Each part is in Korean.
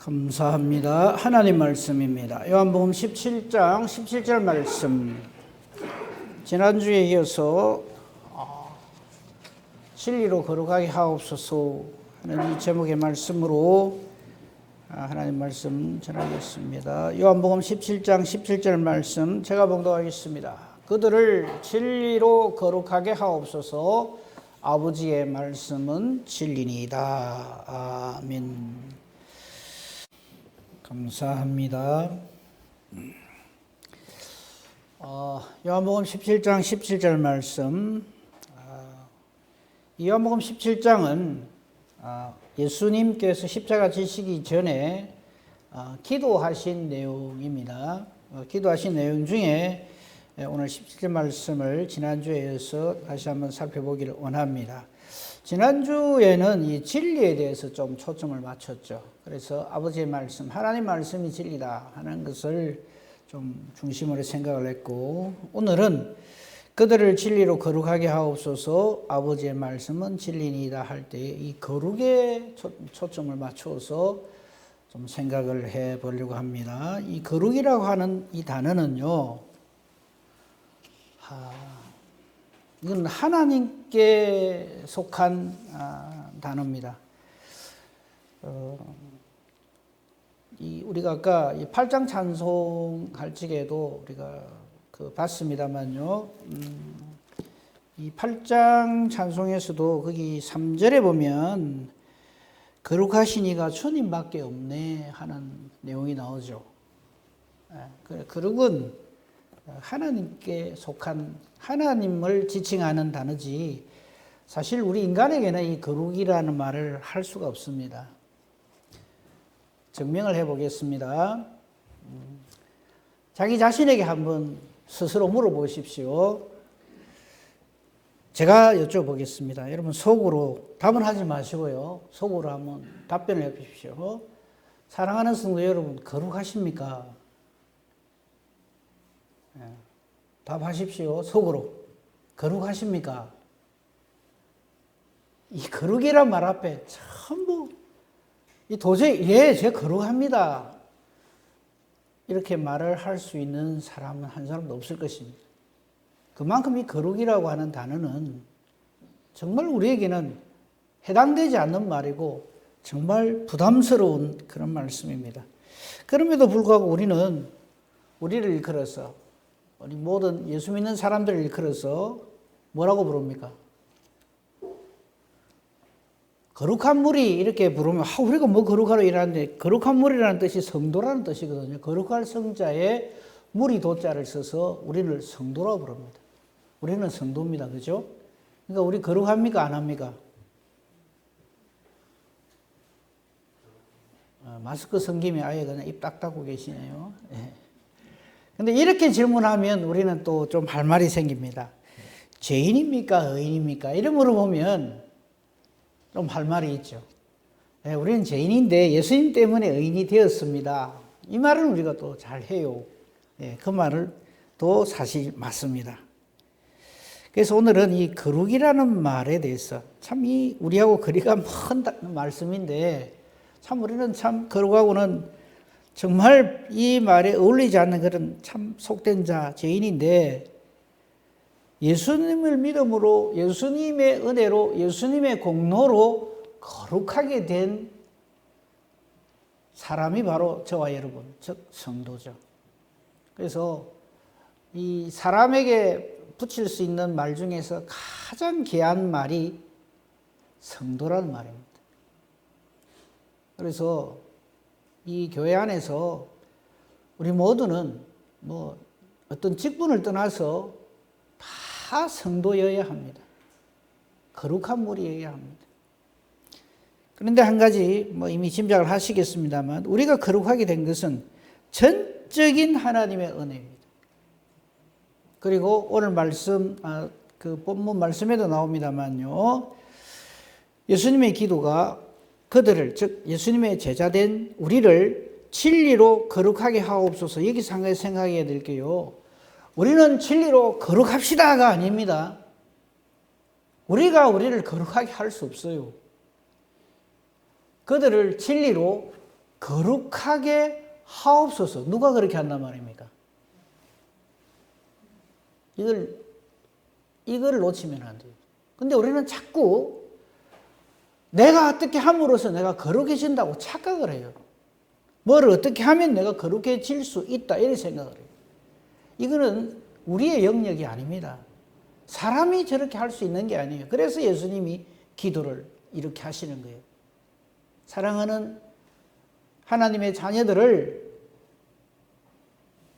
감사합니다. 하나님 말씀입니다. 요한복음 17장 17절 말씀. 지난주에 이어서 진리로 거룩하게 하옵소서 하는 이 제목의 말씀으로 하나님 말씀 전하겠습니다. 요한복음 17장 17절 말씀 제가 봉독하겠습니다. 그들을 진리로 거룩하게 하옵소서. 아버지의 말씀은 진리니이다. 아멘. 감사합니다. 요한복음 17장 17절 말씀. 이 요한복음 17장은 예수님께서 십자가 지시기 전에 기도하신 내용입니다. 기도하신 내용 중에 오늘 17절 말씀을 지난주에 이어서 다시 한번 살펴보기를 원합니다. 지난주에는 이 진리에 대해서 좀 초점을 맞췄죠. 그래서 아버지의 말씀, 하나님 말씀이 진리다 하는 것을 좀 중심으로 생각을 했고, 오늘은 그들을 진리로 거룩하게 하옵소서, 아버지의 말씀은 진리니이다 할 때 이 거룩에 초점을 맞춰서 좀 생각을 해 보려고 합니다. 이 거룩이라고 하는 이 단어는요, 이건 하나님께 속한 단어입니다. 우리가 아까 이 8장 찬송할 적에도 우리가 봤습니다만요. 이 8장 찬송에서도 거기 3절에 보면 거룩하시니가 주님밖에 없네 하는 내용이 나오죠. 거룩은 하나님께 속한, 하나님을 지칭하는 단어지 사실 우리 인간에게는 이 거룩이라는 말을 할 수가 없습니다. 증명을 해보겠습니다. 자기 자신에게 한번 스스로 물어보십시오. 제가 여쭤보겠습니다. 여러분 속으로 답은 하지 마시고요. 속으로 한번 답변을 해보십시오. 사랑하는 성도 여러분, 거룩하십니까? 답하십시오. 속으로. 거룩하십니까? 이 거룩이란 말 앞에 전부 도저히 제가 거룩합니다 이렇게 말을 할 수 있는 사람은 한 사람도 없을 것입니다. 그만큼 이 거룩이라고 하는 단어는 정말 우리에게는 해당되지 않는 말이고 정말 부담스러운 그런 말씀입니다. 그럼에도 불구하고 우리를 일컬어서, 우리 모든 예수 믿는 사람들을 일컬어서 뭐라고 부릅니까? 거룩한 무리 이렇게 부르면 우리가 뭐 거룩하러 일하는데, 거룩한 무리라는 뜻이 성도라는 뜻이거든요. 거룩할 성자에 무리 도자를 써서 우리를 성도라고 부릅니다. 우리는 성도입니다. 그죠? 그러니까 우리 거룩합니까? 안 합니까? 마스크 성김이 아예 그냥 입 딱 닫고 계시네요. 근데 이렇게 질문하면 우리는 또 좀 할 말이 생깁니다. 죄인입니까? 의인입니까? 이런 물어보면 좀 할 말이 있죠. 우리는 죄인인데 예수님 때문에 의인이 되었습니다. 이 말을 우리가 또 잘 해요. 그 말을 또 사실 맞습니다. 그래서 오늘은 이 거룩이라는 말에 대해서 참 우리하고 거리가 먼 말씀인데 참 우리는 참 거룩하고는 정말 이 말에 어울리지 않는 그런 참 속된 자, 죄인인데 예수님을 믿음으로, 예수님의 은혜로, 예수님의 공로로 거룩하게 된 사람이 바로 저와 여러분, 즉 성도죠. 그래서 이 사람에게 붙일 수 있는 말 중에서 가장 귀한 말이 성도라는 말입니다. 그래서 이 교회 안에서 우리 모두는 뭐 어떤 직분을 떠나서 다 성도여야 합니다. 거룩한 무리여야 합니다. 그런데 한 가지 이미 짐작을 하시겠습니다만 우리가 거룩하게 된 것은 전적인 하나님의 은혜입니다. 그리고 오늘 말씀, 그 본문 말씀에도 나옵니다만요. 예수님의 기도가 그들을, 즉 예수님의 제자된 우리를 진리로 거룩하게 하옵소서. 여기서 한 가지 생각해야 될 게요. 우리는 진리로 거룩합시다가 아닙니다. 우리가 우리를 거룩하게 할 수 없어요. 그들을 진리로 거룩하게 하옵소서. 누가 그렇게 한단 말입니까? 이걸 놓치면 안 돼요. 근데 우리는 자꾸 내가 어떻게 함으로써 내가 거룩해진다고 착각을 해요. 뭘 어떻게 하면 내가 거룩해질 수 있다 이렇게 생각을 해요. 이거는 우리의 영역이 아닙니다. 사람이 저렇게 할 수 있는 게 아니에요. 그래서 예수님이 기도를 이렇게 하시는 거예요. 사랑하는 하나님의 자녀들을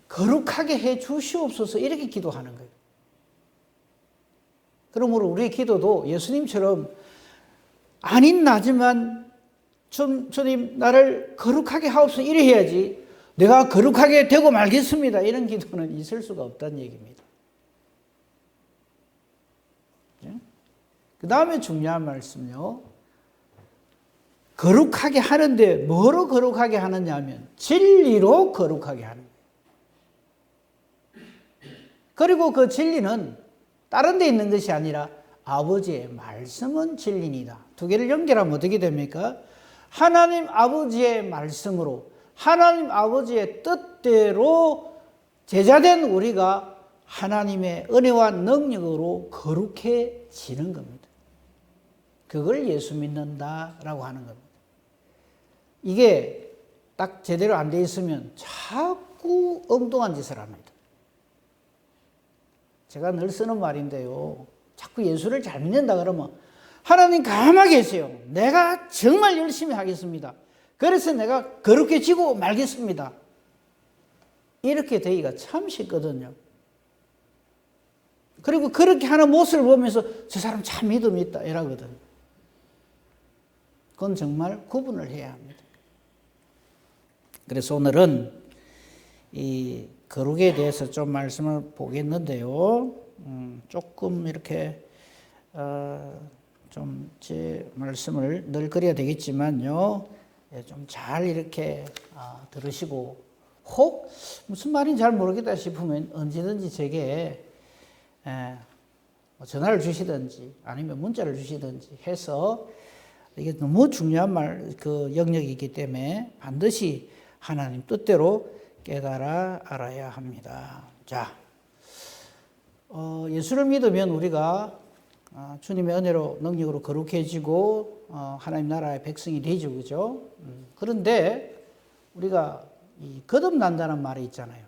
거룩하게 해 주시옵소서 이렇게 기도하는 거예요. 그러므로 우리의 기도도 예수님처럼 아닌 나지만 주님 나를 거룩하게 하옵소서 이래 해야지 내가 거룩하게 되고 말겠습니다. 이런 기도는 있을 수가 없다는 얘기입니다. 그 다음에 중요한 말씀요. 거룩하게 하는데 뭐로 거룩하게 하느냐 하면 진리로 거룩하게 하는 거예요. 그리고 그 진리는 다른 데 있는 것이 아니라 아버지의 말씀은 진리니다. 두 개를 연결하면 어떻게 됩니까? 하나님 아버지의 말씀으로 하나님 아버지의 뜻대로 제자된 우리가 하나님의 은혜와 능력으로 거룩해지는 겁니다. 그걸 예수 믿는다라고 하는 겁니다. 이게 딱 제대로 안 돼 있으면 자꾸 엉뚱한 짓을 합니다. 제가 늘 쓰는 말인데요. 자꾸 예수를 잘 믿는다 그러면 하나님 가만히 계세요. 내가 정말 열심히 하겠습니다. 그래서 내가 거룩해지고 말겠습니다. 이렇게 되기가 참 쉽거든요. 그리고 그렇게 하는 모습을 보면서 저 사람 참 믿음이 있다 이러거든요. 그건 정말 구분을 해야 합니다. 그래서 오늘은 이 거룩에 대해서 좀 말씀을 보겠는데요. 조금 이렇게 좀 제 말씀을 늘 그려야 되겠지만요. 좀 잘 이렇게 들으시고 혹 무슨 말인지 잘 모르겠다 싶으면 언제든지 제게 전화를 주시든지 아니면 문자를 주시든지 해서 이게 너무 중요한 그 영역이기 때문에 반드시 하나님 뜻대로 깨달아 알아야 합니다. 자, 예수를 믿으면 우리가 주님의 은혜로 능력으로 거룩해지고 하나님 나라의 백성이 되죠, 그죠? 그런데 우리가 이 거듭난다는 말이 있잖아요.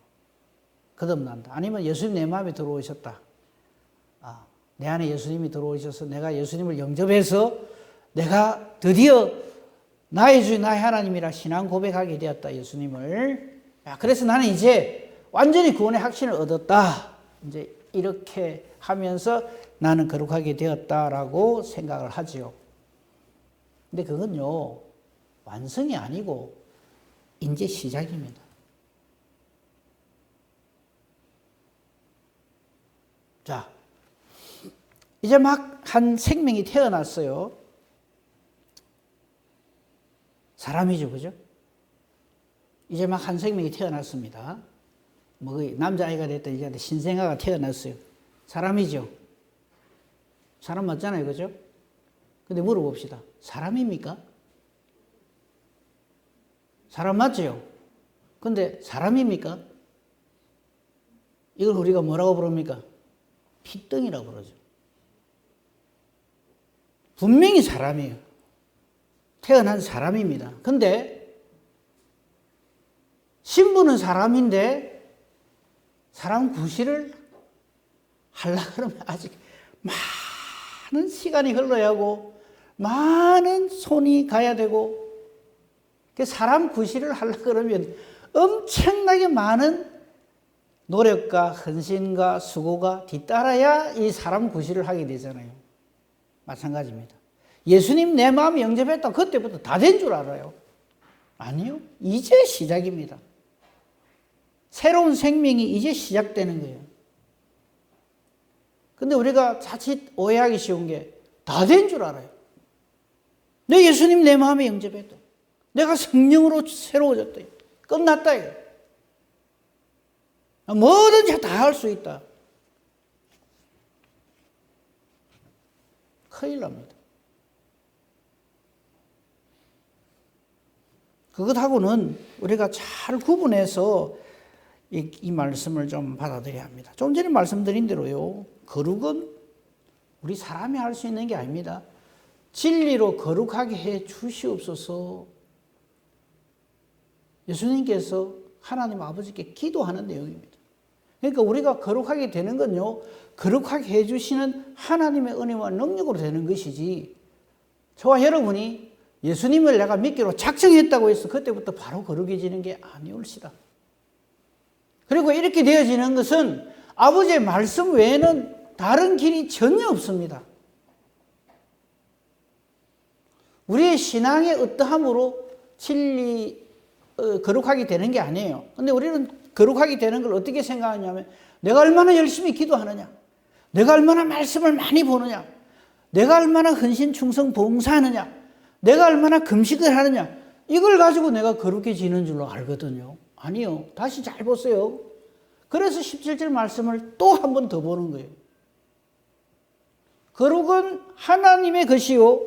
거듭난다. 아니면 예수님 내 마음에 들어오셨다. 내 안에 예수님이 들어오셔서 내가 예수님을 영접해서 내가 드디어 나의 주 나의 하나님이라 신앙 고백하게 되었다 예수님을. 그래서 나는 이제 완전히 구원의 확신을 얻었다. 이제 이렇게 하면서 나는 거룩하게 되었다라고 생각을 하지요. 근데 그건요 완성이 아니고 이제 시작입니다. 자, 이제 막 한 생명이 태어났어요. 사람이죠, 그죠? 이제 막 한 생명이 태어났습니다. 뭐 남자아이가 됐든 이제 신생아가 태어났어요. 사람이죠. 사람 맞잖아요, 그죠? 근데 물어봅시다. 사람입니까? 사람 맞죠? 근데 사람입니까? 이걸 우리가 뭐라고 부릅니까? 피덩이라고 그러죠. 분명히 사람이에요. 태어난 사람입니다. 근데 신부는 사람인데 사람 구실을 하려고 그러면 아직 많은 시간이 흘러야 하고 많은 손이 가야 되고 사람 구실을 하려고 그러면 엄청나게 많은 노력과 헌신과 수고가 뒤따라야 이 사람 구실을 하게 되잖아요. 마찬가지입니다. 예수님 내 마음에 영접했다. 그때부터 다 된 줄 알아요. 아니요. 이제 시작입니다. 새로운 생명이 이제 시작되는 거예요. 근데 우리가 자칫 오해하기 쉬운 게 다 된 줄 알아요. 내 예수님 내 마음에 영접했다. 내가 성령으로 새로워졌다. 끝났다. 이거. 뭐든지 다 할 수 있다. 큰일 납니다. 그것하고는 우리가 잘 구분해서 이 말씀을 좀 받아들여야 합니다. 좀 전에 말씀드린 대로요, 거룩은 우리 사람이 할 수 있는 게 아닙니다. 진리로 거룩하게 해 주시옵소서. 예수님께서 하나님 아버지께 기도하는 내용입니다. 그러니까 우리가 거룩하게 되는 건요, 거룩하게 해 주시는 하나님의 은혜와 능력으로 되는 것이지, 저와 여러분이 예수님을 내가 믿기로 작정했다고 해서 그때부터 바로 거룩해지는 게 아니올시다. 그리고 이렇게 되어지는 것은 아버지의 말씀 외에는 다른 길이 전혀 없습니다. 우리의 신앙의 어떠함으로 거룩하게 되는 게 아니에요. 근데 우리는 거룩하게 되는 걸 어떻게 생각하냐면, 내가 얼마나 열심히 기도하느냐, 내가 얼마나 말씀을 많이 보느냐, 내가 얼마나 헌신, 충성, 봉사하느냐, 내가 얼마나 금식을 하느냐, 이걸 가지고 내가 거룩해지는 줄로 알거든요. 아니요. 다시 잘 보세요. 그래서 17절 말씀을 또 한 번 더 보는 거예요. 거룩은 하나님의 것이요,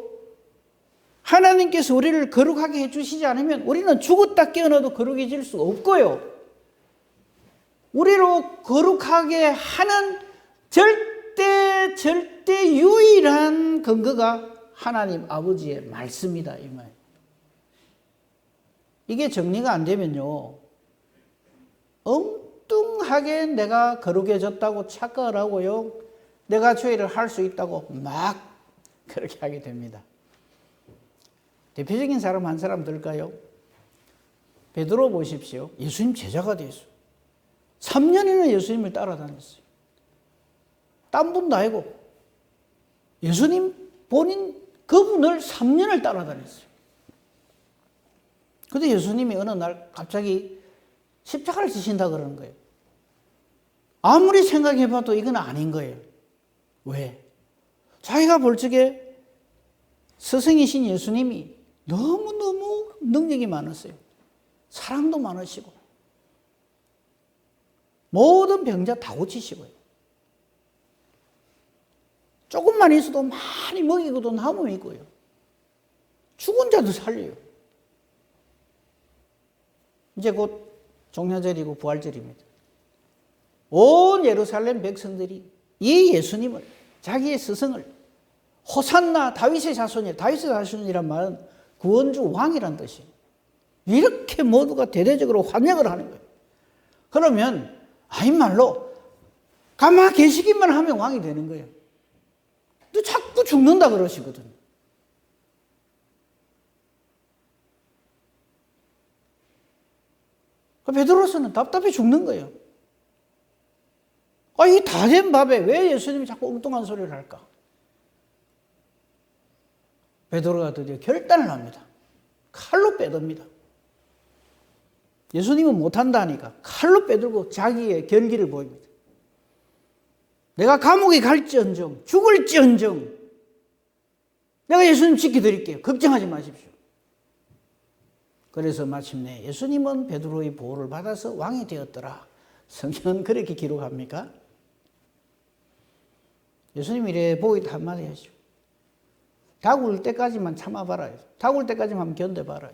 하나님께서 우리를 거룩하게 해주시지 않으면 우리는 죽었다 깨어나도 거룩해질 수 없고요, 우리로 거룩하게 하는 절대 유일한 근거가 하나님 아버지의 말씀이다, 이 말. 이게 정리가 안 되면요, 엉뚱하게 내가 거룩해졌다고 착각을 하고요, 내가 죄를 할 수 있다고 막 그렇게 하게 됩니다. 대표적인 사람 한 사람 들까요? 베드로 보십시오. 예수님 제자가 됐어요. 3년이나 예수님을 따라다녔어요. 딴 분도 아니고 예수님 본인 그분을 3년을 따라다녔어요. 그런데 예수님이 어느 날 갑자기 십자가를 지신다 그러는 거예요. 아무리 생각해봐도 이건 아닌 거예요. 왜? 자기가 볼 적에 스승이신 예수님이 너무너무 능력이 많았어요. 사랑도 많으시고 모든 병자 다 고치시고요, 조금만 있어도 많이 먹이고도 남으고요, 죽은 자도 살려요. 이제 곧 종려절이고 부활절입니다. 온 예루살렘 백성들이 이 예수님을, 자기의 스승을 호산나 다윗의 자손이라, 다윗의 자손이란 말은 구원주 왕이란 뜻이에요. 이렇게 모두가 대대적으로 환영을 하는 거예요. 그러면 아닌 말로 가만 계시기만 하면 왕이 되는 거예요. 또 자꾸 죽는다 그러시거든요. 베드로서는 답답해 죽는 거예요. 이 다 된 밥에 왜 예수님이 자꾸 엉뚱한 소리를 할까? 베드로가 드디어 결단을 합니다. 칼로 빼듭니다. 예수님은 못한다 하니까 칼로 빼들고 자기의 결기를 보입니다. 내가 감옥에 갈지언정, 죽을지언정 내가 예수님 지켜드릴게요. 걱정하지 마십시오. 그래서 마침내 예수님은 베드로의 보호를 받아서 왕이 되었더라. 성경은 그렇게 기록합니까? 예수님이 이래 보이다 한마디 하시오. 닭 울 때까지만 참아봐라. 닭 울 때까지만 견뎌봐라.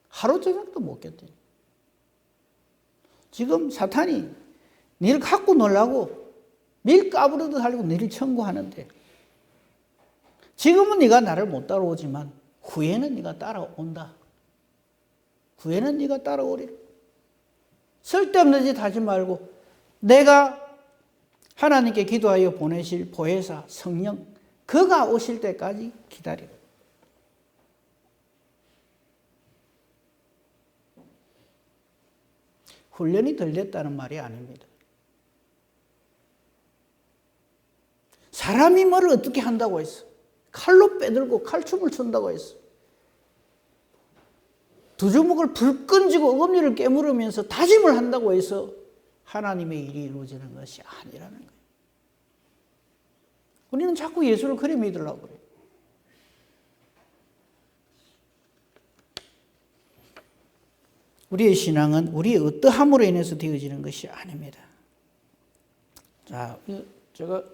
하루 저녁도 못 견뎌. 지금 사탄이 니를 갖고 놀라고 밀 까부르듯 하려고 니를 청구하는데, 지금은 네가 나를 못 따라오지만 후에는 네가 따라온다. 후에는 네가 따라오리라. 쓸데없는 짓 하지 말고 내가 하나님께 기도하여 보내실 보혜사 성령, 그가 오실 때까지 기다리라. 훈련이 덜 됐다는 말이 아닙니다. 사람이 뭐를 어떻게 한다고 했어? 칼로 빼들고 칼춤을 춘다고 했어. 두 주먹을 불 끈지고 어금니를 깨물으면서 다짐을 한다고 해서 하나님의 일이 이루어지는 것이 아니라는 거예요. 우리는 자꾸 예수를 그래 믿으려고 그래요. 우리의 신앙은 우리의 어떠함으로 인해서 되어지는 것이 아닙니다. 자, 제가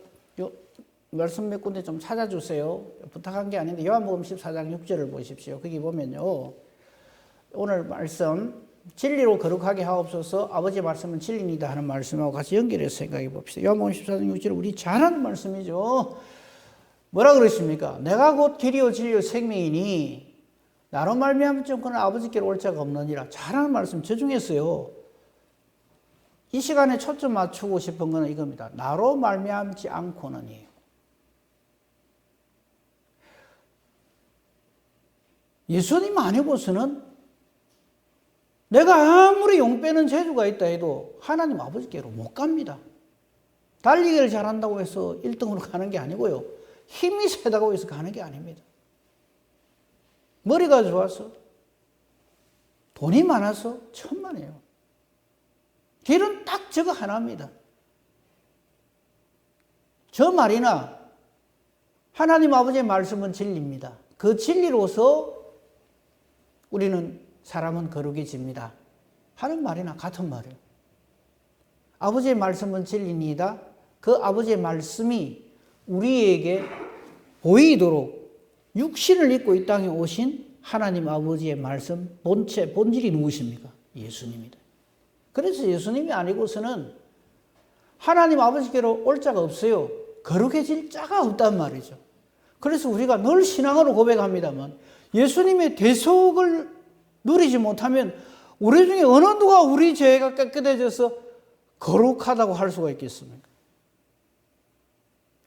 말씀 몇 군데 좀 찾아주세요. 부탁한 게 아닌데 요한복음 14장 6절을 보십시오. 거기 보면요, 오늘 말씀 진리로 거룩하게 하옵소서 아버지의 말씀은 진리니다 하는 말씀하고 같이 연결해서 생각해 봅시다. 요한복음 14장 6절 우리 잘 아는 말씀이죠. 뭐라 그러십니까? 내가 곧 길이요 진리요 생명이니 나로 말미암지 않고는 아버지께로 올 자가 없느니라. 잘 아는 말씀 저 중에서요. 이 시간에 초점 맞추고 싶은 것은 이겁니다. 나로 말미암지 않고는이에요. 예수님 아니고서는 내가 아무리 용 빼는 재주가 있다 해도 하나님 아버지께로 못 갑니다. 달리기를 잘한다고 해서 1등으로 가는 게 아니고요. 힘이 세다고 해서 가는 게 아닙니다. 머리가 좋아서, 돈이 많아서 천만에요. 길은 딱 저거 하나입니다. 저 말이나 하나님 아버지의 말씀은 진리입니다. 그 진리로서 우리는 사람은 거룩해집니다 하는 말이나 같은 말이에요. 아버지의 말씀은 진리니이다. 그 아버지의 말씀이 우리에게 보이도록 육신을 입고 이 땅에 오신 하나님 아버지의 말씀 본체, 본질이 누구십니까? 예수님이다. 그래서 예수님이 아니고서는 하나님 아버지께로 올 자가 없어요. 거룩해질 자가 없단 말이죠. 그래서 우리가 늘 신앙으로 고백합니다만 예수님의 대속을 누리지 못하면 우리 중에 어느 누가 우리 죄가 깨끗해져서 거룩하다고 할 수가 있겠습니까?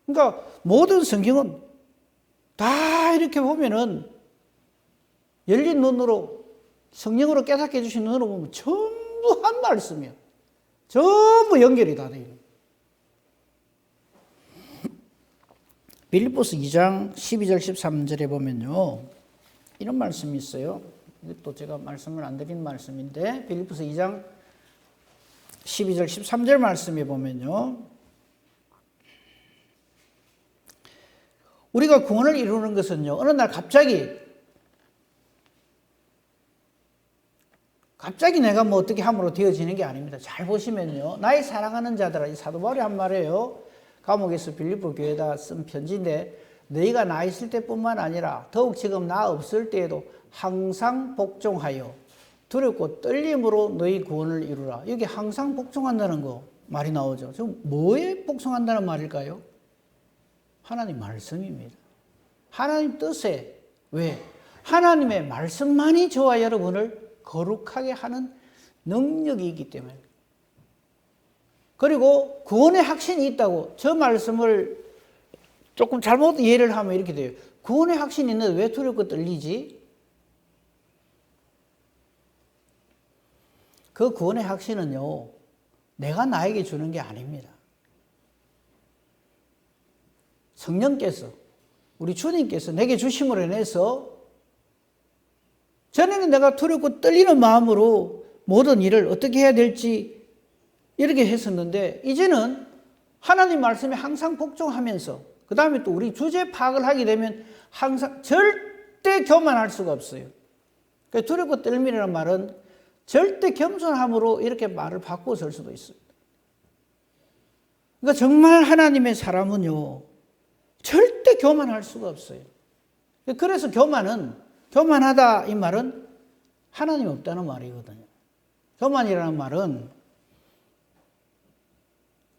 그러니까 모든 성경은 다 이렇게 보면은 열린 눈으로 성령으로 깨닫게 해주신 눈으로 보면 전부 한 말씀이에요. 전부 연결이 다 돼요. 빌립보서 2장 12절 13절에 보면요. 이런 말씀이 있어요. 이것도 제가 말씀을 안 드린 말씀인데 빌립보서 2장 12절 13절 말씀에 보면요. 우리가 구원을 이루는 것은요. 어느 날 갑자기 내가 뭐 어떻게 함으로 되어지는 게 아닙니다. 잘 보시면요. 나의 사랑하는 자들아, 이 사도 바울이 한 말이에요. 감옥에서 빌립보 교회에다 쓴 편지인데 너희가 나 있을 때뿐만 아니라 더욱 지금 나 없을 때에도 항상 복종하여 두렵고 떨림으로 너희 구원을 이루라. 여기 항상 복종한다는 거 말이 나오죠. 지금 뭐에 복종한다는 말일까요? 하나님 말씀입니다. 하나님 뜻에 왜? 하나님의 말씀만이 저와 여러분을 거룩하게 하는 능력이 있기 때문에. 그리고 구원의 확신이 있다고 저 말씀을 조금 잘못 이해를 하면 이렇게 돼요. 구원의 확신이 있는데 왜 두렵고 떨리지? 그 구원의 확신은요. 내가 나에게 주는 게 아닙니다. 성령께서 우리 주님께서 내게 주심으로 인해서 전에는 내가 두렵고 떨리는 마음으로 모든 일을 어떻게 해야 될지 이렇게 했었는데 이제는 하나님 말씀에 항상 복종하면서 그 다음에 또 우리 주제 파악을 하게 되면 항상 절대 교만할 수가 없어요. 그러니까 두렵고 떨림이라는 말은 절대 겸손함으로 이렇게 말을 바꾸어 설 수도 있습니다. 그러니까 정말 하나님의 사람은요. 절대 교만할 수가 없어요. 그래서 교만하다 이 말은 하나님 없다는 말이거든요. 교만이라는 말은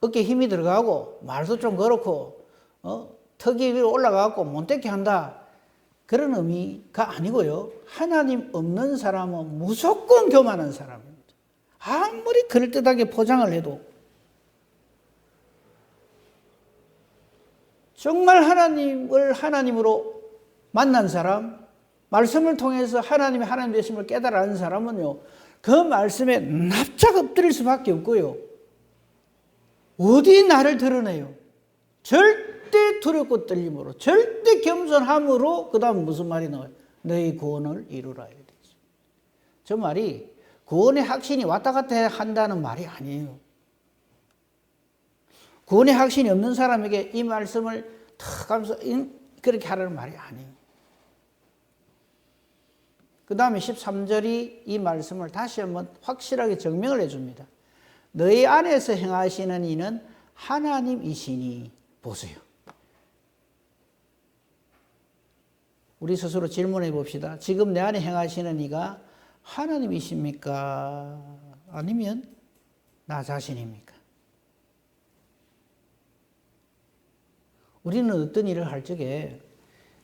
어깨에 힘이 들어가고 말도 좀 그렇고 턱이 위로 올라가고 못되게 한다. 그런 의미가 아니고요. 하나님 없는 사람은 무조건 교만한 사람입니다. 아무리 그럴듯하게 포장을 해도 정말 하나님을 하나님으로 만난 사람, 말씀을 통해서 하나님이 하나님 되심을 깨달아 사람은요. 그 말씀에 납작 엎드릴 수밖에 없고요. 어디 나를 드러내요? 절대 두렵고 떨림으로, 절대 겸손함으로 그 다음 무슨 말이 나와요? 너희 구원을 이루라. 저 말이 구원의 확신이 왔다 갔다 한다는 말이 아니에요. 구원의 확신이 없는 사람에게 이 말씀을 탁 하면서 그렇게 하라는 말이 아니에요. 그 다음에 13절이 이 말씀을 다시 한번 확실하게 증명을 해줍니다. 너희 안에서 행하시는 이는 하나님이시니 보세요. 우리 스스로 질문해 봅시다. 지금 내 안에 행하시는 이가 하나님이십니까? 아니면 나 자신입니까? 우리는 어떤 일을 할 적에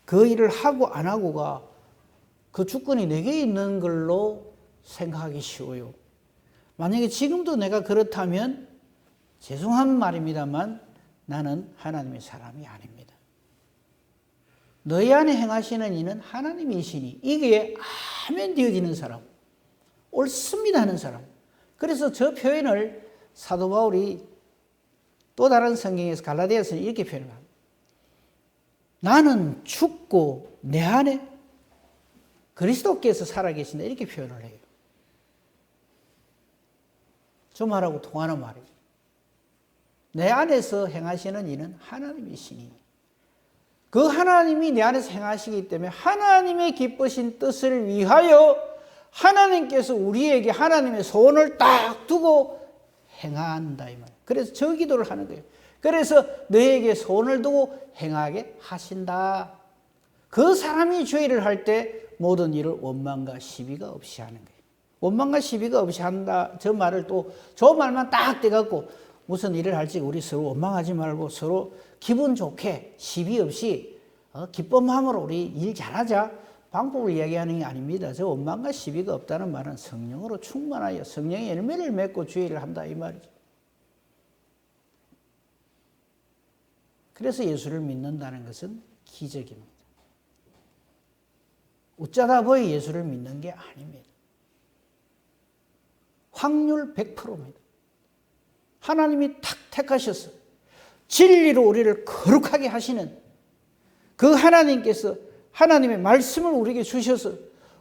그 일을 하고 안 하고가 그 주권이 내게 있는 걸로 생각하기 쉬워요. 만약에 지금도 내가 그렇다면 죄송한 말입니다만 나는 하나님의 사람이 아닙니다. 너희 안에 행하시는 이는 하나님이시니 이게 아멘 되어지는 사람, 옳습니다 하는 사람. 그래서 저 표현을 사도 바울이 또 다른 성경에서 갈라디아서는 이렇게 표현합니다. 나는 죽고 내 안에 그리스도께서 살아계신다 이렇게 표현을 해요. 저 말하고 통하는 말이에요. 내 안에서 행하시는 이는 하나님이시니 그 하나님이 내 안에서 행하시기 때문에 하나님의 기쁘신 뜻을 위하여 하나님께서 우리에게 하나님의 소원을 딱 두고 행한다 이 말이에요. 그래서 저 기도를 하는 거예요. 그래서 너에게 소원을 두고 행하게 하신다. 그 사람이 죄를 할 때 모든 일을 원망과 시비가 없이 하는 거예요. 원망과 시비가 없이 한다. 저 말을 또 저 말만 딱 떼갖고 무슨 일을 할지 우리 서로 원망하지 말고 서로 기분 좋게 시비 없이 기쁜 마음으로 우리 일 잘하자. 방법을 이야기하는 게 아닙니다. 저 원망과 시비가 없다는 말은 성령으로 충만하여 성령의 열매를 맺고 주의를 한다 이 말이죠. 그래서 예수를 믿는다는 것은 기적입니다. 웃자다 보이 예수를 믿는 게 아닙니다. 확률 100%입니다. 하나님이 탁 택하셔서 진리로 우리를 거룩하게 하시는 그 하나님께서 하나님의 말씀을 우리에게 주셔서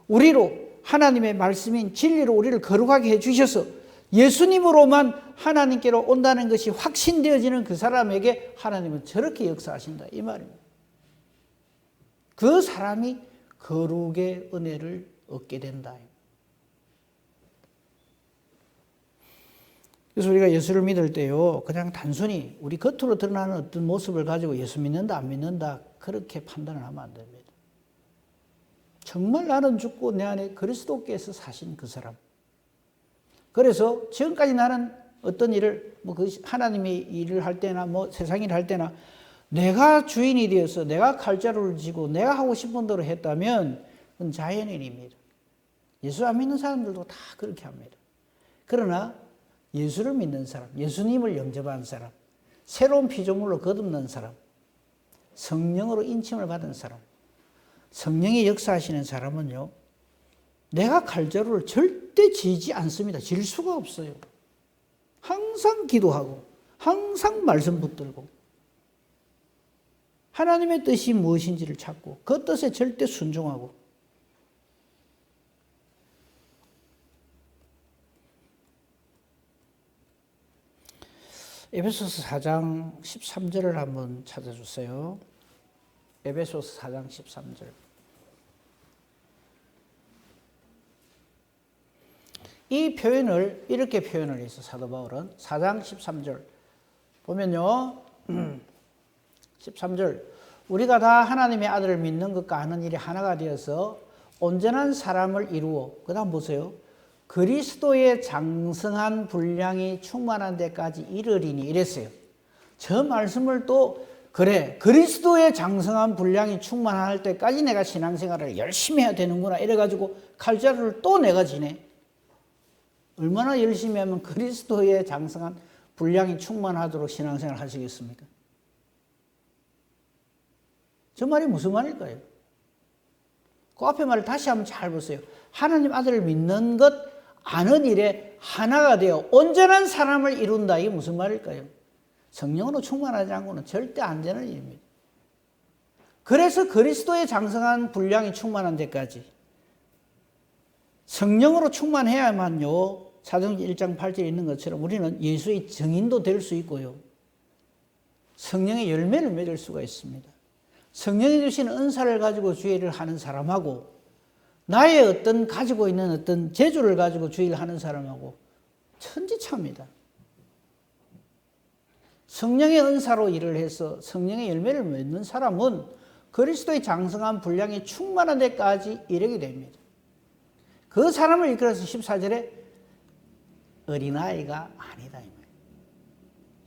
우리로 하나님의 말씀인 진리로 우리를 거룩하게 해주셔서 예수님으로만 하나님께로 온다는 것이 확신되어지는 그 사람에게 하나님은 저렇게 역사하신다 이 말입니다. 그 사람이 거룩의 은혜를 얻게 된다. 그래서 우리가 예수를 믿을 때요 그냥 단순히 우리 겉으로 드러나는 어떤 모습을 가지고 예수 믿는다 안 믿는다 그렇게 판단을 하면 안 됩니다. 정말 나는 죽고 내 안에 그리스도께서 사신 그 사람. 그래서 지금까지 나는 어떤 일을 그 하나님의 일을 할 때나 세상 일을 할 때나 내가 주인이 되어서 내가 칼자루를 쥐고 내가 하고 싶은 대로 했다면 그건 자연인입니다. 예수 안 믿는 사람들도 다 그렇게 합니다. 그러나 예수를 믿는 사람, 예수님을 영접한 사람, 새로운 피조물로 거듭난 사람, 성령으로 인침을 받은 사람, 성령의 역사하시는 사람은요 내가 칼자루를 절대 쥐지 않습니다. 질 수가 없어요. 항상 기도하고 항상 말씀 붙들고 하나님의 뜻이 무엇인지를 찾고 그 뜻에 절대 순종하고 에베소서 4장 13절을 한번 찾아주세요. 에베소서 4장 13절. 이 표현을 이렇게 표현을 해서 사도 바울은 4장 13절 보면요 13절 우리가 다 하나님의 아들을 믿는 것과 아는 일이 하나가 되어서 온전한 사람을 이루어 그 다음 보세요 그리스도의 장성한 분량이 충만한 데까지 이르리니 이랬어요. 저 말씀을 또 그래 그리스도의 장성한 분량이 충만할 때까지 내가 신앙생활을 열심히 해야 되는구나 이래가지고 칼자루를 또 내가 지내. 얼마나 열심히 하면 그리스도의 장성한 분량이 충만하도록 신앙생활을 하시겠습니까? 저 말이 무슨 말일까요? 그 앞에 말을 다시 한번 잘 보세요. 하나님 아들을 믿는 것, 아는 일에 하나가 되어 온전한 사람을 이룬다. 이게 무슨 말일까요? 성령으로 충만하지 않고는 절대 안 되는 일입니다. 그래서 그리스도의 장성한 분량이 충만한 데까지 성령으로 충만해야만요. 사도행전 1장 8절에 있는 것처럼 우리는 예수의 증인도 될 수 있고요. 성령의 열매를 맺을 수가 있습니다. 성령이 주신 은사를 가지고 주의를 하는 사람하고 나의 어떤 가지고 있는 어떤 재주를 가지고 주의를 하는 사람하고 천지차입니다. 성령의 은사로 일을 해서 성령의 열매를 맺는 사람은 그리스도의 장성한 분량이 충만한 데까지 이르게 됩니다. 그 사람을 이끌어서 14절에 어린아이가 아니다.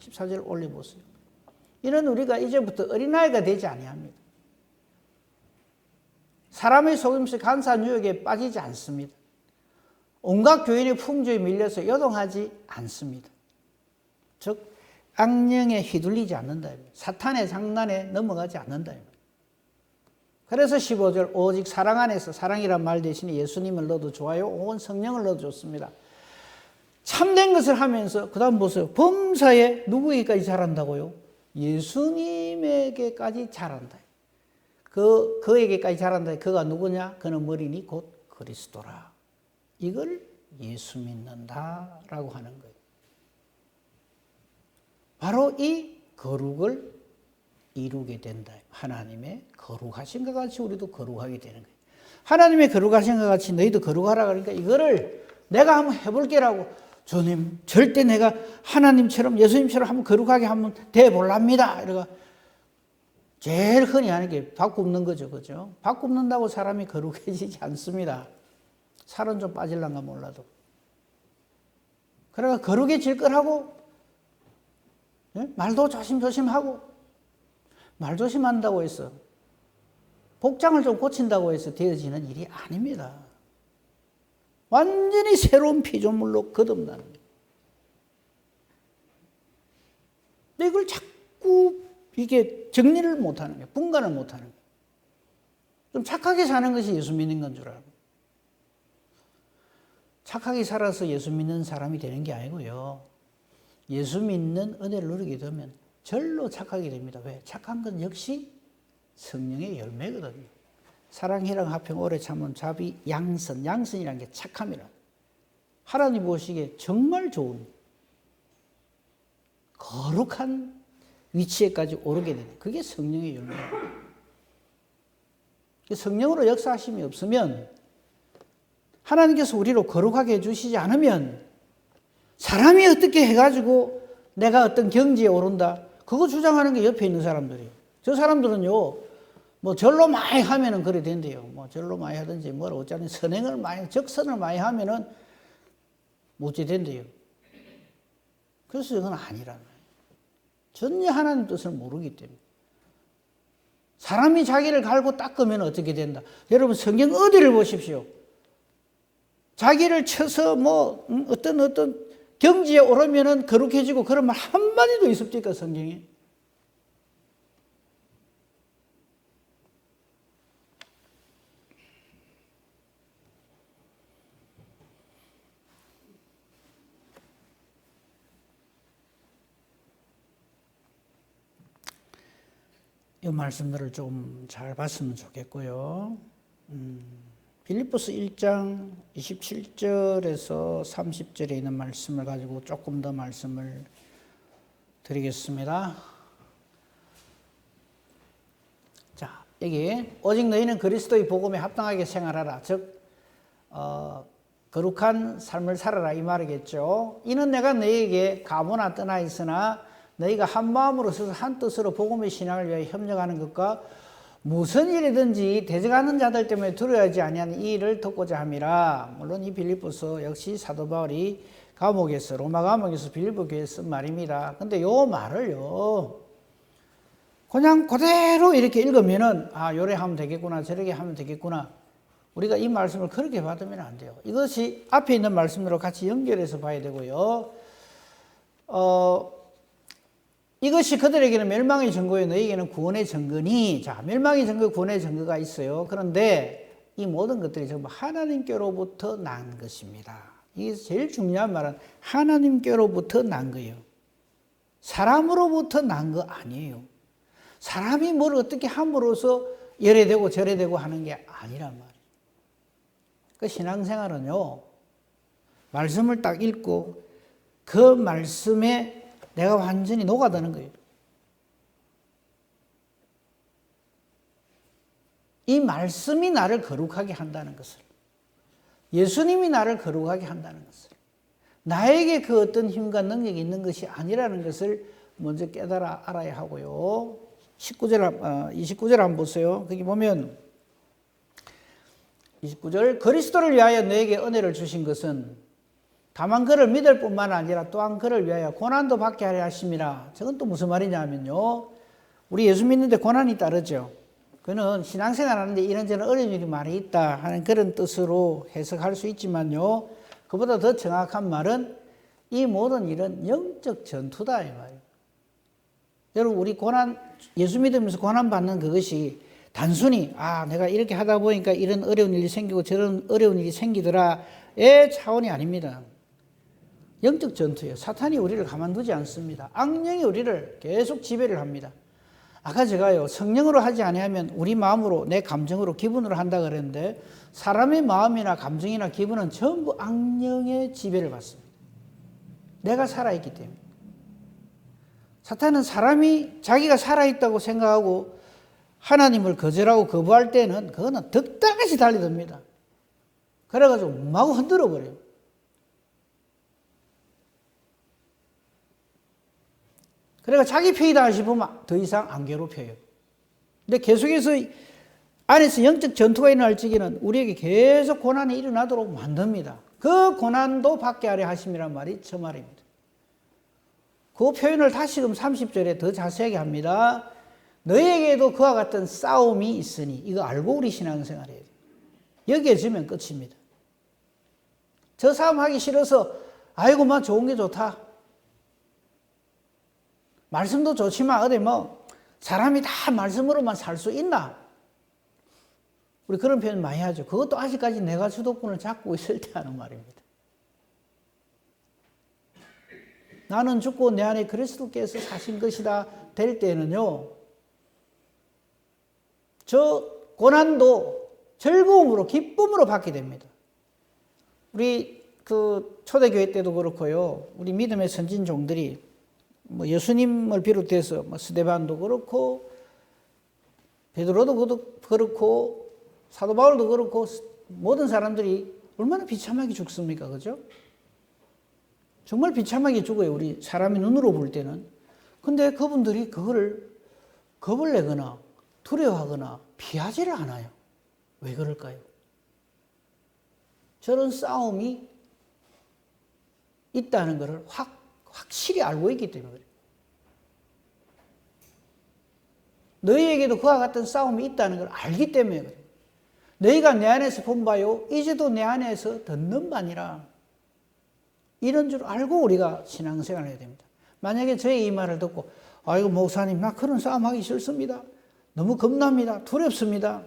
14절 올려보세요. 이는 우리가 이제부터 어린아이가 되지 아니합니다. 사람의 속임수 간사한 유혹에 빠지지 않습니다. 온갖 교인의 풍조에 밀려서 요동하지 않습니다. 즉 악령에 휘둘리지 않는다. 사탄의 장난에 넘어가지 않는다. 그래서 15절 오직 사랑 안에서 사랑이란 말 대신에 예수님을 넣어도 좋아요. 온 성령을 넣어도 좋습니다. 참된 것을 하면서 그 다음 보세요. 범사에 누구에게까지 잘한다고요? 예수님에게까지 잘한다. 그에게까지 잘한다. 그가 누구냐? 그는 머리니 곧 그리스도라. 이걸 예수 믿는다라고 하는 거예요. 바로 이 거룩을 이루게 된다. 하나님의 거룩하신 것 같이 우리도 거룩하게 되는 거예요. 하나님의 거룩하신 것 같이 너희도 거룩하라 그러니까 이거를 내가 한번 해볼게라고 주님 절대 내가 하나님처럼 예수님처럼 한번 거룩하게 한번 돼볼랍니다. 이러가 제일 흔히 하는 게 밥 굽는 거죠. 그죠? 밥 굽는다고 사람이 거룩해지지 않습니다. 살은 좀 빠질란가 몰라도. 그러니까 거룩해질 거라고 말도 조심조심하고 말 조심한다고 해서 복장을 좀 고친다고 해서 되어지는 일이 아닙니다. 완전히 새로운 피조물로 거듭나는 거예요. 근데 이걸 자꾸 이게 정리를 못하는 거예요. 분간을 못하는 거예요. 좀 착하게 사는 것이 예수 믿는 건 줄 알고. 착하게 살아서 예수 믿는 사람이 되는 게 아니고요. 예수 믿는 은혜를 누리게 되면 절로 착하게 됩니다. 왜? 착한 건 역시 성령의 열매거든요. 사랑, 희랑, 화평, 오래 참음, 자비, 양선. 양선이라는 게 착함이라. 하나님 보시기에 정말 좋은 거룩한 위치에까지 오르게 되는 그게 성령의 열매예요. 성령으로 역사하심이 없으면 하나님께서 우리로 거룩하게 해주시지 않으면 사람이 어떻게 해가지고 내가 어떤 경지에 오른다. 그거 주장하는 게 옆에 있는 사람들이에요. 저 사람들은요, 뭐 절로 많이 하면은 그래 된대요. 뭐 절로 많이 하든지 뭘 어쩌니 선행을 많이, 적선을 많이 하면은 못지 된대요. 그래서 이건 아니라는 거예요. 전혀 하나님 뜻을 모르기 때문에. 사람이 자기를 갈고 닦으면 어떻게 된다. 여러분 성경 어디를 보십시오. 자기를 쳐서 뭐 어떤 경지에 오르면은 거룩해지고 그런 말 한마디도 있습니까 성경에? 이 말씀들을 좀 잘 봤으면 좋겠고요. 빌립보서 1장 27절에서 30절에 있는 말씀을 가지고 조금 더 말씀을 드리겠습니다. 자, 여기 오직 너희는 그리스도의 복음에 합당하게 생활하라. 즉 거룩한 삶을 살아라 이 말이겠죠. 이는 내가 너희에게 가보나 떠나 있으나 너희가 한 마음으로 서서 한 뜻으로 복음의 신앙을 위하여 협력하는 것과 무슨 일이든지 대적하는 자들 때문에 두려워하지 아니하는 이 일을 돕고자 함이라. 물론 이 빌립보서 역시 사도 바울이 감옥에서 로마 감옥에서 빌립보 교회에 쓴 말입니다. 근데 요 말을요 그냥 그대로 이렇게 읽으면은 아 요래 하면 되겠구나 저렇게 하면 되겠구나. 우리가 이 말씀을 그렇게 받으면 안 돼요. 이것이 앞에 있는 말씀으로 같이 연결해서 봐야 되고요. 이것이 그들에게는 멸망의 증거요 너희에게는 구원의 증거니. 자, 멸망의 증거, 구원의 증거가 있어요. 그런데 이 모든 것들이 전부 하나님께로부터 난 것입니다. 이게 제일 중요한 말은 하나님께로부터 난 거예요. 사람으로부터 난 거 아니에요. 사람이 뭘 어떻게 함으로써 이래 되고 저래 되고 하는 게 아니란 말이에요. 그 신앙생활은요, 말씀을 딱 읽고 그 말씀에 내가 완전히 녹아드는 거예요. 이 말씀이 나를 거룩하게 한다는 것을, 예수님이 나를 거룩하게 한다는 것을, 나에게 그 어떤 힘과 능력이 있는 것이 아니라는 것을 먼저 깨달아 알아야 하고요. 29절 한번 보세요. 거기 보면 29절 그리스도를 위하여 너에게 은혜를 주신 것은 다만 그를 믿을 뿐만 아니라 또한 그를 위하여 고난도 받게 하려 하심이라. 저건 또 무슨 말이냐면요. 우리 예수 믿는데 고난이 따르죠. 그는 신앙생활 하는데 이런저런 어려운 일이 많이 있다 하는 그런 뜻으로 해석할 수 있지만요. 그보다 더 정확한 말은 이 모든 일은 영적 전투다 이 말이에요. 여러분 우리 고난 예수 믿으면서 고난 받는 그것이 단순히 내가 이렇게 하다 보니까 이런 어려운 일이 생기고 저런 어려운 일이 생기더라의 차원이 아닙니다. 영적 전투예요. 사탄이 우리를 가만두지 않습니다. 악령이 우리를 계속 지배를 합니다. 아까 제가요 성령으로 하지 아니하면 우리 마음으로 내 감정으로 기분으로 한다 그랬는데 사람의 마음이나 감정이나 기분은 전부 악령의 지배를 받습니다. 내가 살아있기 때문에. 사탄은 사람이 자기가 살아있다고 생각하고 하나님을 거절하고 거부할 때는 그거는 득달같이 달려듭니다. 그래가지고 마구 흔들어 버려요. 그래가 자기 편이다 싶으면 더 이상 안 괴롭혀요. 근데 계속해서 안에서 영적 전투가 일어날 적에는 우리에게 계속 고난이 일어나도록 만듭니다. 그 고난도 받게 하려 하심이란 말이 저 말입니다. 그 표현을 다시금 30절에 더 자세하게 합니다. 너희에게도 그와 같은 싸움이 있으니 이거 알고 우리 신앙생활 해야 돼요. 여기에 지면 끝입니다. 저 싸움 하기 싫어서 아이고 막 좋은 게 좋다. 말씀도 좋지만 어디 사람이 다 말씀으로만 살 수 있나? 우리 그런 표현 많이 하죠. 그것도 아직까지 내가 주도권을 잡고 있을 때 하는 말입니다. 나는 죽고 내 안에 그리스도께서 사신 것이다 될 때는요. 저 고난도 즐거움으로 기쁨으로 받게 됩니다. 우리 그 초대교회 때도 그렇고요. 우리 믿음의 선진 종들이 예수님을 비롯해서 스데반도 그렇고 베드로도 그렇고 사도 바울도 그렇고 모든 사람들이 얼마나 비참하게 죽습니까? 그죠? 정말 비참하게 죽어요. 우리 사람의 눈으로 볼 때는. 근데 그분들이 그거를 겁을 내거나 두려워하거나 피하지를 않아요. 왜 그럴까요? 저런 싸움이 있다는 것을 확실히 알고 있기 때문에 그래요. 너희에게도 그와 같은 싸움이 있다는 걸 알기 때문에 그래요. 너희가 내 안에서 본 바요 이제도 내 안에서 듣는 바니라. 이런 줄 알고 우리가 신앙생활을 해야 됩니다. 만약에 저의 이 말을 듣고 아이고 목사님 나 그런 싸움 하기 싫습니다. 너무 겁납니다. 두렵습니다.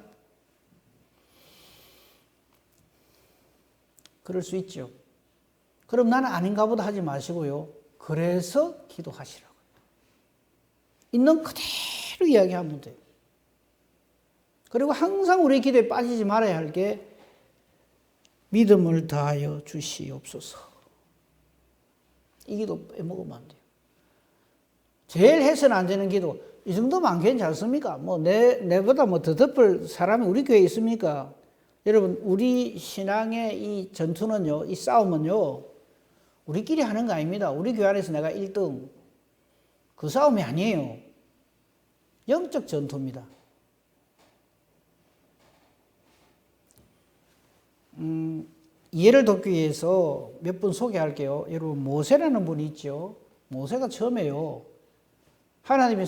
그럴 수 있죠. 그럼 나는 아닌가 보다 하지 마시고요. 그래서 기도하시라고요. 있는 그대로 이야기하면 돼요. 그리고 항상 우리 기도에 빠지지 말아야 할 게 믿음을 다하여 주시옵소서. 이 기도 빼먹으면 안 돼요. 제일 해서는 안 되는 기도. 이 정도면 괜찮습니까? 내보다 더 덮을 사람이 우리 교회에 있습니까? 여러분, 우리 신앙의 이 전투는요, 이 싸움은요, 우리끼리 하는 거 아닙니다. 우리 교회 안에서 내가 1등. 그 싸움이 아니에요. 영적 전투입니다. 이해를 돕기 위해서 몇 분 소개할게요. 여러분, 모세라는 분이 있죠. 모세가 처음에요. 하나님의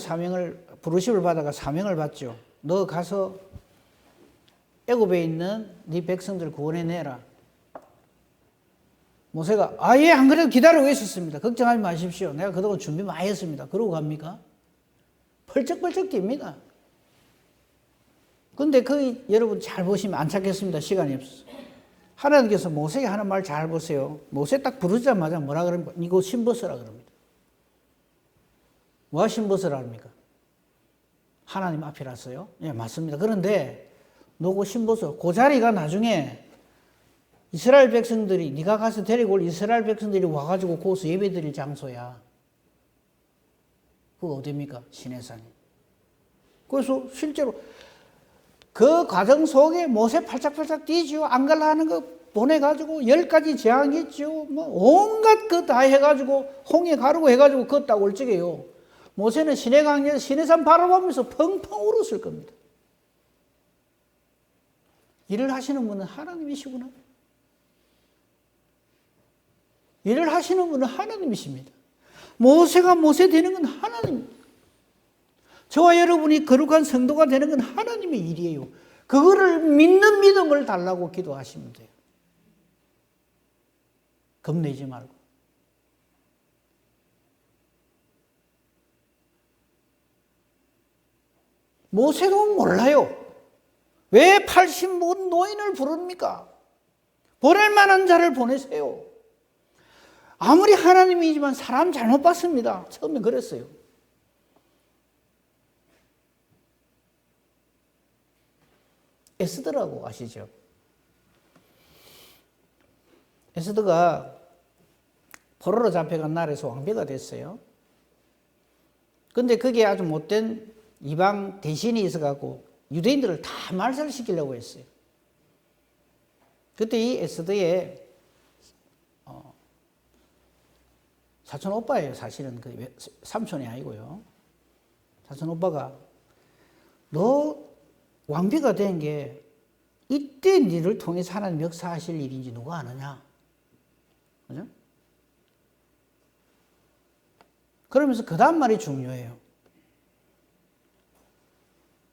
부르심을 받아가 사명을 받죠. 너 가서 애굽에 있는 네 백성들 구원해내라. 모세가 예, 안 그래도 기다리고 있었습니다. 걱정하지 마십시오. 내가 그동안 준비 많이 했습니다. 그러고 갑니까? 펄쩍펄쩍 뜁니다. 근데 여러분 잘 보시면 안 찾겠습니다. 시간이 없어서. 하나님께서 모세에게 하는 말 잘 보세요. 모세 딱 부르자마자 뭐라 그럽니까? 이거 신벗으라 그럽니다. 뭐가 신벗으라 합니까? 하나님 앞이라서요? 예, 맞습니다. 그런데 너고 신벗어. 그 자리가 나중에 이스라엘 백성들이 네가 가서 데리고 올 이스라엘 백성들이 와가지고 거기서 예배드릴 장소야. 그거 어디입니까? 시내산이. 그래서 실제로 그 과정 속에 모세 팔짝팔짝 뛰지요. 안 갈라 하는 거 보내가지고 10가지 재앙이 있죠. 온갖 거 다 해가지고 홍해 가르고 해가지고 걷다 올 적에요. 모세는 시내강에서 시내산 바라보면서 펑펑 울었을 겁니다. 일을 하시는 분은 하나님이시구나. 일을 하시는 분은 하나님이십니다. 모세가 모세 되는 건 하나님입니다. 저와 여러분이 거룩한 성도가 되는 건 하나님의 일이에요. 그거를 믿는 믿음을 달라고 기도하시면 돼요. 겁내지 말고. 모세도 몰라요. 왜 80분 노인을 부릅니까? 보낼 만한 자를 보내세요. 아무리 하나님이지만 사람 잘못 봤습니다. 처음에 그랬어요. 에스더라고 아시죠? 에스더가 포로로 잡혀간 나라에서 왕비가 됐어요. 근데 그게 아주 못된 이방 대신이 있어갖고 유대인들을 다 말살시키려고 했어요. 그때 이 에스더의 사촌 오빠예요. 사실은 그 삼촌이 아니고요. 사촌 오빠가 너 왕비가 된 게 이때 니를 통해서 하나님 역사하실 일인지 누가 아느냐? 그죠? 그러면서 그 다음 말이 중요해요.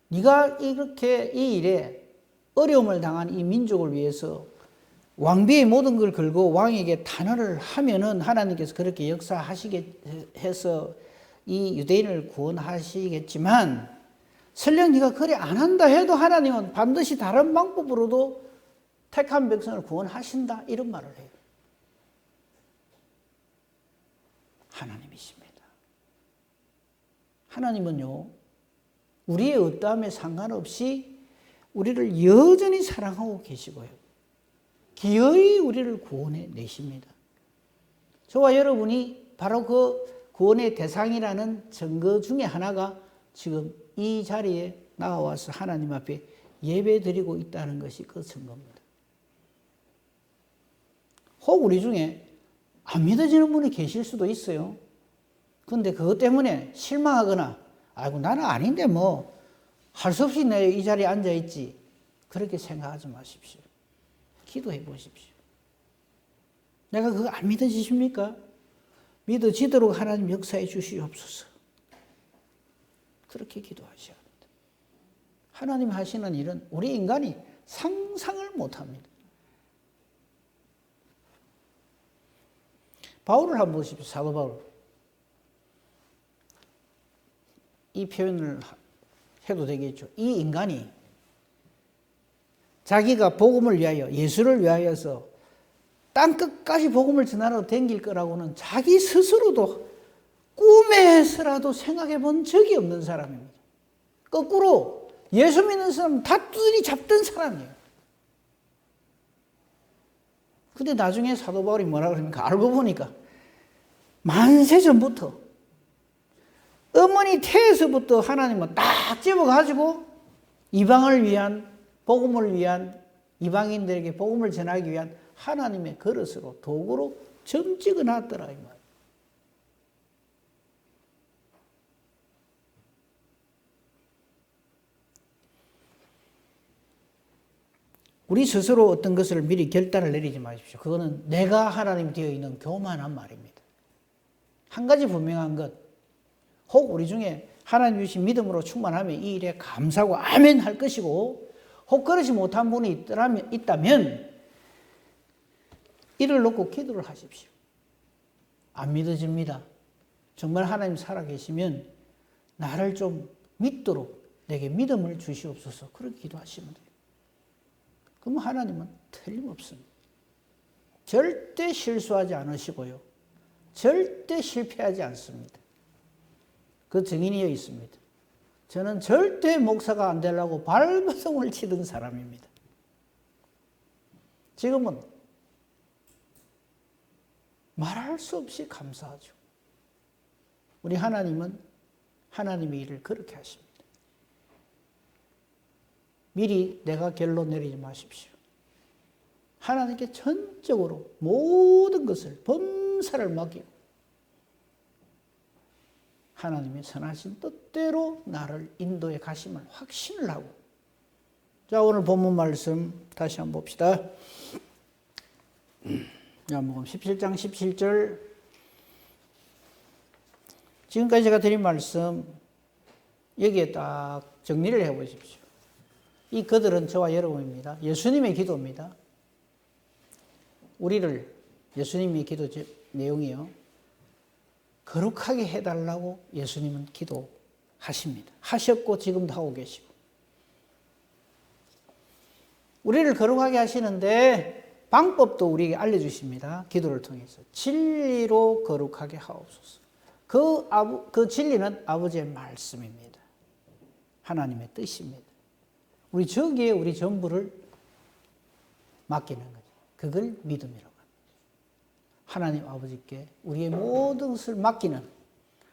네가 이렇게 이 일에 어려움을 당한 이 민족을 위해서 왕비의 모든 걸 걸고 왕에게 탄원을 하면은 하나님께서 그렇게 역사하시게 해서 이 유대인을 구원하시겠지만 설령 네가 그래 안 한다 해도 하나님은 반드시 다른 방법으로도 택한 백성을 구원하신다 이런 말을 해요. 하나님이십니다. 하나님은요 우리의 어떠함에 상관없이 우리를 여전히 사랑하고 계시고요. 기어이 우리를 구원해 내십니다. 저와 여러분이 바로 그 구원의 대상이라는 증거 중에 하나가 지금 이 자리에 나와서 하나님 앞에 예배 드리고 있다는 것이 그 증거입니다. 혹 우리 중에 안 믿어지는 분이 계실 수도 있어요. 그런데 그것 때문에 실망하거나 아이고 나는 아닌데 뭐 할 수 없이 내 이 자리에 앉아있지 그렇게 생각하지 마십시오. 기도해 보십시오. 내가 그거 안 믿어지십니까? 믿어지도록 하나님 역사해 주시옵소서. 그렇게 기도하셔야 합니다. 하나님 하시는 일은 우리 인간이 상상을 못합니다. 바울을 한번 보십시오. 사도 바울. 이 표현을 해도 되겠죠. 이 인간이 자기가 복음을 위하여 예수를 위하여서 땅끝까지 복음을 전하러 댕길 거라고는 자기 스스로도 꿈에서라도 생각해 본 적이 없는 사람입니다. 거꾸로 예수 믿는 사람은 다 두드리 잡던 사람이에요. 근데 나중에 사도 바울이 뭐라 그럽니까? 알고 보니까 만세 전부터 어머니 태에서부터 하나님은 딱 집어가지고 이방을 위한 복음을 위한 이방인들에게 복음을 전하기 위한 하나님의 그릇으로 도구로 점 찍어 놨더라 이 말. 우리 스스로 어떤 것을 미리 결단을 내리지 마십시오. 그거는 내가 하나님 되어 있는 교만한 말입니다. 한 가지 분명한 것, 혹 우리 중에 하나님 주신 믿음으로 충만하면 이 일에 감사하고 아멘 할 것이고 혹 그러지 못한 분이 있다면 이를 놓고 기도를 하십시오. 안 믿어집니다. 정말 하나님 살아계시면 나를 좀 믿도록 내게 믿음을 주시옵소서. 그렇게 기도하시면 돼요. 그럼 하나님은 틀림없습니다. 절대 실수하지 않으시고요. 절대 실패하지 않습니다. 그 증인이 여기 있습니다. 저는 절대 목사가 안 되려고 발버둥을 치던 사람입니다. 지금은 말할 수 없이 감사하죠. 우리 하나님은 하나님의 일을 그렇게 하십니다. 미리 내가 결론 내리지 마십시오. 하나님께 전적으로 모든 것을 범사를 맡기고 하나님의 선하신 뜻대로 나를 인도해 가심을 확신을 하고 자, 오늘 본문 말씀 다시 한번 봅시다. 요한복음 17장 17절. 지금까지 제가 드린 말씀 여기에 딱 정리를 해 보십시오. 이 그들은 저와 여러분입니다. 예수님의 기도입니다. 우리를 예수님의 기도 내용이요. 거룩하게 해달라고 예수님은 기도하십니다. 하셨고 지금도 하고 계시고. 우리를 거룩하게 하시는데 방법도 우리에게 알려주십니다. 기도를 통해서. 진리로 거룩하게 하옵소서. 그 진리는 아버지의 말씀입니다. 하나님의 뜻입니다. 우리 저기에 우리 전부를 맡기는 거죠. 그걸 믿음이라고 합니다. 하나님 아버지께 우리의 모든 것을 맡기는,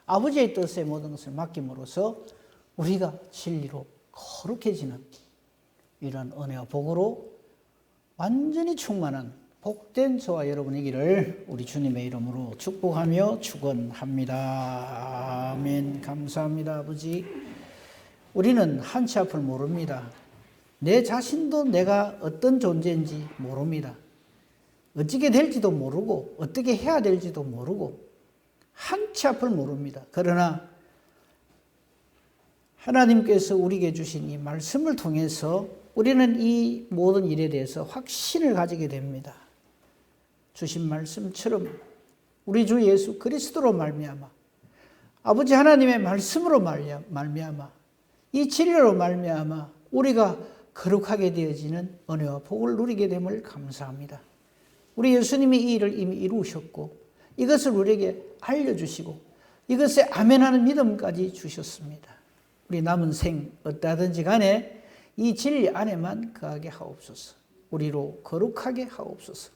아버지의 뜻에 모든 것을 맡김으로써 우리가 진리로 거룩해지는 이런 은혜와 복으로 완전히 충만한 복된 저와 여러분이기를 우리 주님의 이름으로 축복하며 축원합니다. 아멘. 감사합니다, 아버지. 우리는 한치 앞을 모릅니다. 내 자신도 내가 어떤 존재인지 모릅니다. 어떻게 될지도 모르고 어떻게 해야 될지도 모르고 한치 앞을 모릅니다. 그러나 하나님께서 우리에게 주신 이 말씀을 통해서 우리는 이 모든 일에 대해서 확신을 가지게 됩니다. 주신 말씀처럼 우리 주 예수 그리스도로 말미암아 아버지 하나님의 말씀으로 말미암아 이 진리로 말미암아 우리가 거룩하게 되어지는 은혜와 복을 누리게 됨을 감사합니다. 우리 예수님이 이 일을 이미 이루셨고 이것을 우리에게 알려주시고 이것에 아멘하는 믿음까지 주셨습니다. 우리 남은 생 어떠하든지 간에 이 진리 안에만 거하게 하옵소서. 우리로 거룩하게 하옵소서.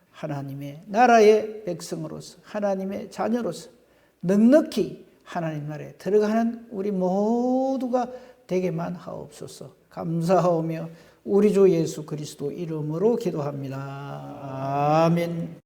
하나님의 나라의 백성으로서 하나님의 자녀로서 넉넉히 하나님 나라에 들어가는 우리 모두가 되게만 하옵소서. 감사하오며 우리 주 예수 그리스도 이름으로 기도합니다. 아멘.